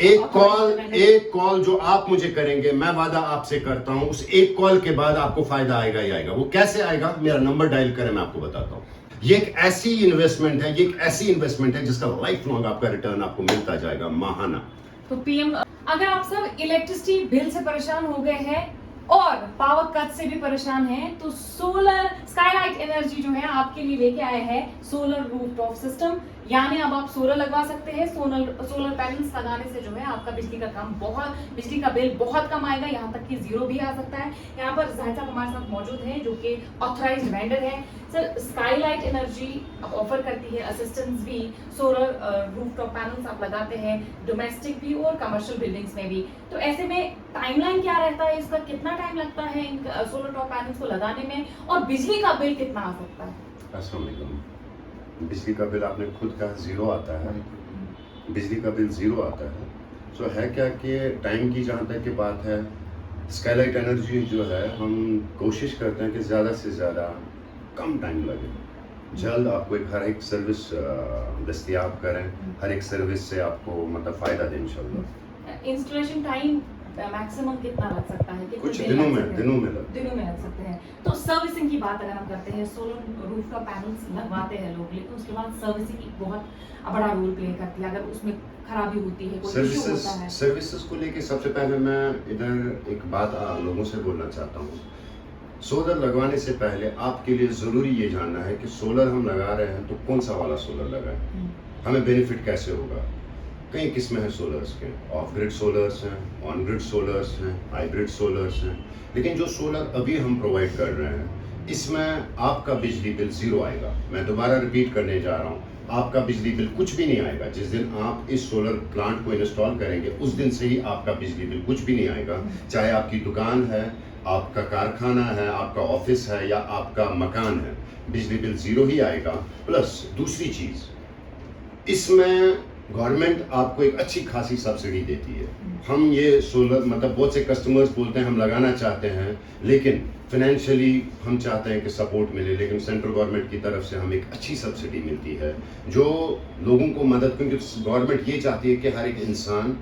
एक कॉल जो आप मुझे करेंगे, मैं वादा आपसे करता हूं, उस एक कॉल के बाद आपको फायदा आएगा ही आएगा। वो कैसे आएगा? मेरा नंबर डायल करें, मैं आपको बताता हूं। ये एक ऐसी इन्वेस्टमेंट है, ये एक ऐसी इन्वेस्टमेंट है जिसका लाइफ लॉन्ग आपका रिटर्न आपको मिलता जाएगा माहाना। तो पीएम, अगर आप सब इलेक्ट्रिसिटी बिल से परेशान हो गए हैं और पावर कट से भी परेशान हैं, तो सोलर स्काईलाइट एनर्जी जो है आपके लिए लेके आए हैं सोलर रूफटॉप सिस्टम। यानी अब आप सोलर लगवा सकते हैं। सोलर पैनल्स लगाने से जो है आपका बिजली का बिल बहुत कम आएगा, यहाँ तक कि जीरो भी आ सकता है। यहाँ पर जाहिद साहब हमारे साथ मौजूद हैं जो कि ऑथराइज्ड वेंडर है। सर, स्काईलाइट एनर्जी ऑफर करती है असिस्टेंस भी, सोलर रूफटॉप पैनल्स आप लगाते हैं डोमेस्टिक भी और कमर्शियल बिल्डिंग्स में भी। तो ऐसे में टाइमलाइन क्या रहता है इसका, कितना टाइम लगता है इन सोलर टॉप पैनल्स को लगाने में, और बिजली का बिल कितना आ सकता है? अस्सलाम वालेकुम। बिजली का बिल आपने खुद कहा जीरो आता है, बिजली का बिल जीरो आता है। सो है क्या कि टाइम की जहाँ तक की बात है, स्काईलाइट एनर्जी जो है हम कोशिश करते हैं कि ज़्यादा से ज़्यादा कम टाइम लगे, जल्द आपको हर एक सर्विस दस्तयाब करें, हर एक सर्विस से आपको मतलब फ़ायदा दें इंशाल्लाह। इंस्टॉलेशन टाइम मैक्सिमम कितना लग सकता है? कुछ दिनों में लग सकते हैं। तो सर्विसिंग की बात अगर हम करते हैं, सोलर रूफटॉप पैनल्स लगवाते हैं लोग, लेकिन उसके बाद सर्विसिंग की बहुत बड़ा रोल प्ले करती है। अगर उसमें खराबी होती है, कोई इशू होता है, सर्विसेज को लेके सबसे पहले मैं इधर एक बात लोगों से बोलना चाहता हूँ। सोलर लगवाने से पहले आपके लिए ज़रूरी ये जानना है कि सोलर हम लगा रहे हैं तो कौन सा वाला सोलर लगाएं, हमें बेनिफिट कैसे होगा। कई किस्में हैं सोलर्स के, ऑफ ग्रिड सोलर्स हैं, ऑन ग्रिड सोलर्स हैं, हाइब्रिड सोलर्स हैं। लेकिन जो सोलर अभी हम प्रोवाइड कर रहे हैं, इसमें आपका बिजली बिल ज़ीरो आएगा। मैं दोबारा रिपीट करने जा रहा हूँ, आपका बिजली बिल कुछ भी नहीं आएगा। जिस दिन आप इस सोलर प्लांट को इंस्टॉल करेंगे, उस दिन से ही आपका बिजली बिल कुछ भी नहीं आएगा। चाहे आपकी दुकान है, आपका कारखाना है, आपका ऑफिस है या आपका मकान है, बिजली बिल ज़ीरो ही आएगा। प्लस दूसरी चीज़, इसमें गवर्नमेंट आपको एक अच्छी खासी सब्सिडी देती है। हम ये सोलर मतलब बहुत से कस्टमर्स बोलते हैं हम लगाना चाहते हैं, लेकिन फिनेंशियली हम चाहते हैं कि सपोर्ट मिले, लेकिन सेंट्रल गवर्नमेंट की तरफ से हमें एक अच्छी सब्सिडी मिलती है जो लोगों को मदद, क्योंकि गवर्नमेंट ये चाहती है कि हर एक इंसान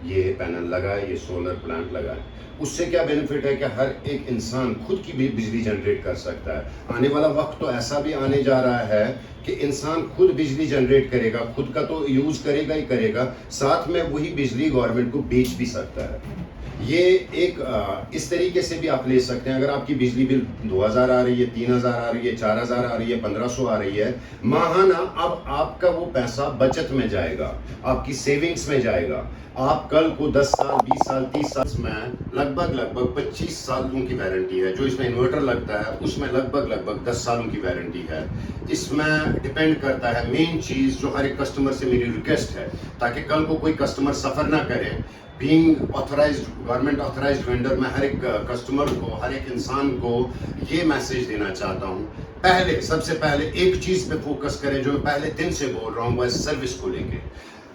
ये पैनल लगाए, ये सोलर प्लांट लगाए। उससे क्या बेनिफिट है कि हर एक इंसान खुद की भी बिजली जनरेट कर सकता है। आने वाला वक्त तो ऐसा भी आने जा रहा है कि इंसान खुद बिजली जनरेट करेगा, खुद का तो यूज़ करेगा ही करेगा, साथ में वही बिजली गवर्नमेंट को बेच भी सकता है। ये एक इस तरीके से भी आप ले सकते हैं। अगर आपकी बिजली बिल 2000 आ रही है, 3000 आ रही है, 4000 आ रही है, 1500 आ रही है माहाना, अब आपका वो पैसा बचत में जाएगा, आपकी सेविंग्स में जाएगा। आप कल को 10 साल, 20 साल, 30 साल में लगभग 25 सालों की वारंटी है। जो इसमें इन्वर्टर लगता है उसमें लगभग 10 सालों की वारंटी है। इसमें डिपेंड करता है, मेन चीज़ जो हर एक कस्टमर से मेरी रिक्वेस्ट है, ताकि कल को कोई कस्टमर सफ़र ना करे। Being authorised, government authorised vendor, मैं हर एक कस्टमर को, हर एक इंसान को ये मैसेज देना चाहता हूँ। सबसे पहले एक चीज़ पे फोकस करें, जो मैं पहले दिन से बोल रहा हूँ, वह सर्विस को लेके।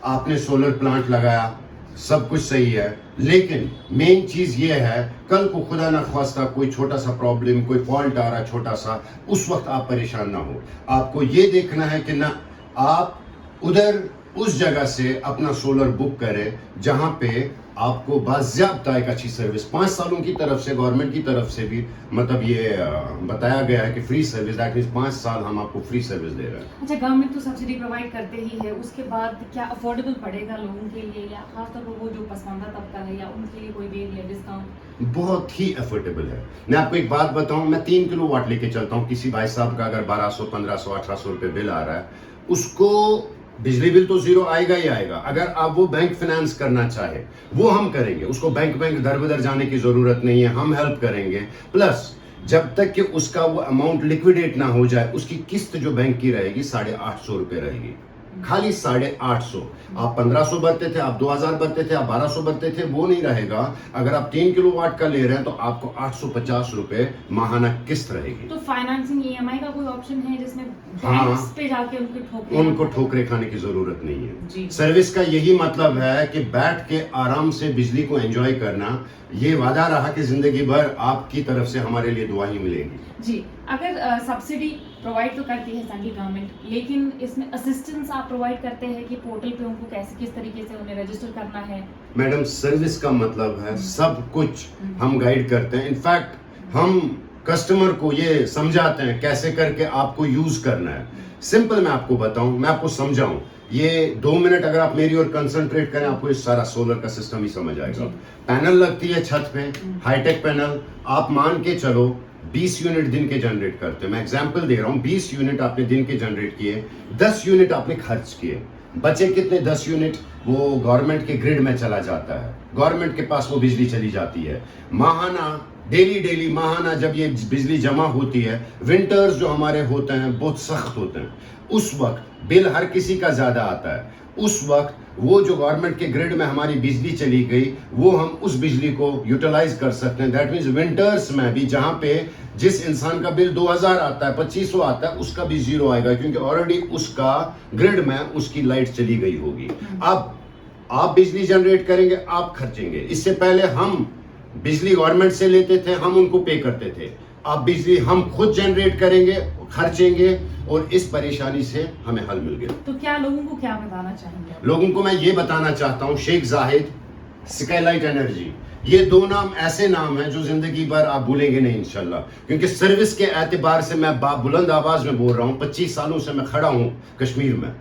आपने सोलर प्लांट लगाया, सब कुछ सही है, लेकिन मेन चीज़ ये है, कल को खुदा ना ख्वास्ता कोई छोटा सा प्रॉब्लम, कोई फॉल्ट आ रहा है छोटा सा, उस वक्त आप परेशान ना हो। आपको ये देखना है कि ना आप उस जगह से अपना सोलर बुक करें जहां पे आपको बाज़ाब्ता एक अच्छी सर्विस 5 सालों की तरफ से, गवर्नमेंट की तरफ से भी मतलब ये बताया गया है कि फ्री सर्विस, दैट मींस 5 साल हम आपको फ्री सर्विस दे रहे हैं। अच्छा, गवर्नमेंट तो सब्सिडी प्रोवाइड करते ही है, उसके बाद क्या अफोर्डेबल पड़ेगा लोगों के लिए, या खासतौर पर वो जो पसमानदा तबका है या उनके लिए कोई वेल या डिस्काउंट? बहुत ही अफोर्डेबल है। मैं आपको एक बात बताऊं, मैं 3 किलो वाट लेके चलता हूं। किसी भाई साहब का अगर 1200, 1500, 1800 रुपये बिल आ रहा है, उसको बिजली बिल तो जीरो आएगा ही आएगा। अगर आप वो बैंक फाइनेंस करना चाहे, वो हम करेंगे, उसको बैंक दर बदर जाने की जरूरत नहीं है, हम हेल्प करेंगे। प्लस जब तक कि उसका वो अमाउंट लिक्विडेट ना हो जाए, उसकी किस्त जो बैंक की रहेगी 850 रुपये रहेगी, खाली 850। आप 1500 भरते थे, आप 2000 भरते थे, आप 1200 भरते थे, वो नहीं रहेगा। अगर आप 3 किलो वाट का ले रहे हैं तो आपको 850 रुपए माहाना किस्त रहेगी। तो फाइनेंसिंग ईएमआई का कोई ऑप्शन है जिसमें बैंक्स पे जाके उनको ठोकरे खाने की जरूरत नहीं है। सर्विस का यही मतलब है कि बैठ के आराम से बिजली को एंजॉय करना। ये वादा रहा कि जिंदगी भर आपकी तरफ से हमारे लिए दुआ ही मिलेगी। जी, अगर सब्सिडी प्रोवाइड तो करती है सेंट्रल गवर्नमेंट, लेकिन इसमें असिस्टेंस आप प्रोवाइड करते हैं कि पोर्टल पे उनको कैसे किस तरीके से उन्हें रजिस्टर करना है? मैडम सर्विस का मतलब है सब कुछ हम गाइड करते हैं। इनफैक्ट हम कस्टमर को ये समझाते हैं कैसे करके आपको यूज करना है। सिंपल मैं आपको बताऊं, मैं आपको समझाऊं, ये 2 मिनट अगर आप मेरी ओर कंसंट्रेट करें आपको इस सारा सोलर का सिस्टम ही समझ आएगा। पैनल लगती है छत पे, हाईटेक पैनल, आप मान के चलो 20 यूनिट दिन के जनरेट करते हैं। मैं एग्जांपल दे रहा हूं, 20 यूनिट आपने दिन के जनरेट किए, 10 यूनिट आपने खर्च किए, बचे कितने? 10 यूनिट वो गवर्नमेंट के ग्रिड में चला जाता है, गवर्नमेंट के पास वो बिजली चली जाती है। माहाना डेली माहाना जब ये बिजली जमा होती है, विंटर्स जो हमारे होते हैं बहुत सख्त होते हैं, उस वक्त बिल हर किसी का ज्यादा आता है। उस वक्त वो जो गवर्नमेंट के ग्रिड में हमारी बिजली चली गई, वो हम उस बिजली को यूटिलाइज कर सकते हैं। दैट मीन्स विंटर्स में भी जहां पे जिस इंसान का बिल 2000 आता है, 2500 आता है, उसका भी जीरो आएगा, क्योंकि ऑलरेडी उसका ग्रिड में उसकी लाइट चली गई होगी। अब आप बिजली जनरेट करेंगे, आप खर्चेंगे। इससे पहले हम बिजली गवर्नमेंट से लेते थे, हम उनको पे करते थे। अब बिजली हम खुद जनरेट करेंगे, खर्चेंगे, और इस परेशानी से हमें हल मिल गया। तो क्या लोगों को क्या बताना चाहेंगे? लोगों को मैं ये बताना चाहता हूँ, शेख जाहिद, स्काईलाइट एनर्जी, ये 2 नाम ऐसे नाम हैं जो जिंदगी भर आप भूलेंगे नहीं इंशाल्लाह। क्योंकि सर्विस के एतबार से मैं बुलंद आवाज में बोल रहा हूँ, 25 सालों से मैं खड़ा हूँ कश्मीर में,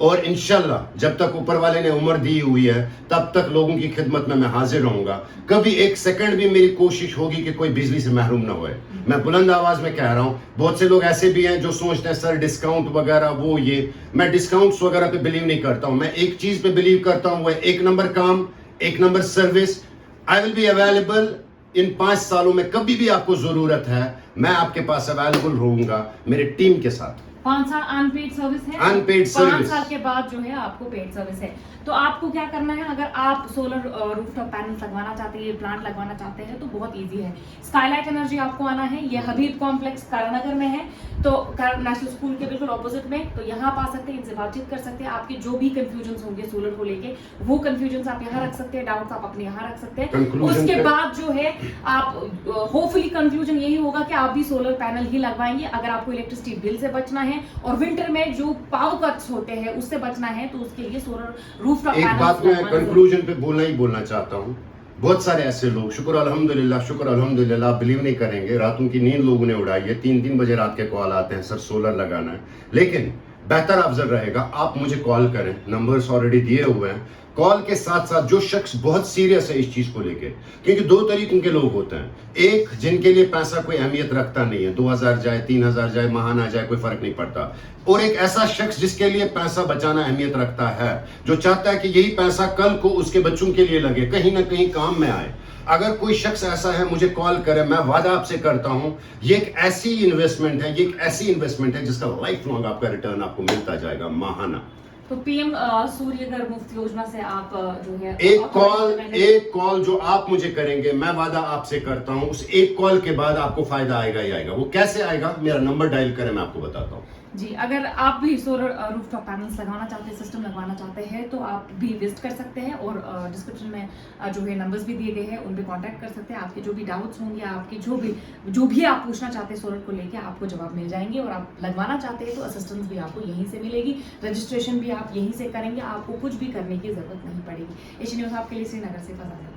और इंशाल्लाह जब तक ऊपर वाले ने उम्र दी हुई है तब तक लोगों की खिदमत में मैं हाजिर रहूंगा। कभी एक सेकंड भी मेरी कोशिश होगी कि कोई बिजली से महरूम ना होए। मैं बुलंद आवाज में कह रहा हूं। बहुत से लोग ऐसे भी हैं जो सोचते हैं सर डिस्काउंट वगैरह वो ये, मैं डिस्काउंट्स वगैरह पे बिलीव नहीं करता हूं। मैं एक चीज पे बिलीव करता हूं, वो है 1 नंबर काम, 1 number service. I will be available in 5 सालों में, कभी भी आपको जरूरत है मैं आपके पास अवेलेबल रहूंगा मेरे टीम के साथ। 5 साल अनपेड सर्विस है, अनपेड 5 सर्विस। साल के बाद जो है आपको पेड सर्विस है। तो आपको क्या करना है, अगर आप सोलर रूफटॉप पैनल्स लगवाना चाहते हैं, प्लांट लगवाना चाहते हैं, तो बहुत इजी है। स्काईलाइट एनर्जी आपको आना है, ये हबीब कॉम्प्लेक्स कारानगर में है, तो नेशनल स्कूल के बिल्कुल ऑपोजिट में। तो यहाँ आप आ सकते हैं, इनसे बातचीत कर सकते हैं। आपके जो भी कंफ्यूजन होंगे सोलर को लेके, वो कंफ्यूजन आप यहाँ रख सकते हैं, डाउट्स आप अपने यहाँ रख सकते हैं। उसके बाद जो है आप होपफुली कंक्लूजन यही होगा कि आप भी सोलर पैनल ही लगवाएंगे। अगर आपको इलेक्ट्रिसिटी बिल से बचना है और विंटर में जो पावर कट्स होते हैं उससे बचना है, तो उसके लिए सोलर रूफटॉप एक बात मैं कंक्लूजन पे बोलना चाहता हूँ। बहुत सारे ऐसे लोग, शुक्र अल्हम्दुलिल्लाह, आप बिलीव नहीं करेंगे, रातों की नींद लोगों ने उड़ाई है। 3 बजे रात के कॉल आते हैं, सर सोलर लगाना है। लेकिन बेहतर अफजल रहेगा आप मुझे कॉल करें, नंबर्स ऑलरेडी दिए हुए हैं। कॉल के साथ साथ जो शख्स बहुत सीरियस है इस चीज को लेके, क्योंकि 2 तरीकों के लोग होते हैं। एक जिनके लिए पैसा कोई अहमियत रखता नहीं है, 2000 जाए 3000 जाए महाना जाए कोई फर्क नहीं पड़ता, और एक ऐसा शख्स जिसके लिए पैसा बचाना अहमियत रखता है, जो चाहता है कि यही पैसा कल को उसके बच्चों के लिए लगे, कहीं ना कहीं काम में आए। अगर कोई शख्स ऐसा है मुझे कॉल करे, मैं वादा आपसे करता हूं ये एक ऐसी इन्वेस्टमेंट है, ये एक ऐसी इन्वेस्टमेंट है जिसका लाइफ लॉन्ग आपका रिटर्न आपको मिलता जाएगा माहाना। तो पीएम सूर्यघर मुफ्त योजना से आप जो है एक कॉल जो आप मुझे करेंगे, मैं वादा आपसे करता हूं उस एक कॉल के बाद आपको फायदा आएगा ही आएगा। वो कैसे आएगा, मेरा नंबर डायल करें, मैं आपको बताता हूं। जी, अगर आप भी सोलर रूफटॉप पैनल्स लगाना चाहते हैं, सिस्टम लगवाना चाहते हैं, तो आप भी विजिट कर सकते हैं, और डिस्क्रिप्शन में जो है नंबर्स भी दिए गए हैं, उन पे कांटेक्ट कर सकते हैं। आपके जो भी डाउट्स होंगे, आपके जो भी आप पूछना चाहते हैं सोलर को लेके, आपको जवाब मिल जाएंगे। और आप लगवाना चाहते हैं तो असिस्टेंस भी आपको यहीं से मिलेगी, रजिस्ट्रेशन भी आप यहीं से करेंगे, आपको कुछ भी करने की जरूरत नहीं पड़ेगी। एशियन न्यूज़ आपके लिए श्रीनगर से फजा।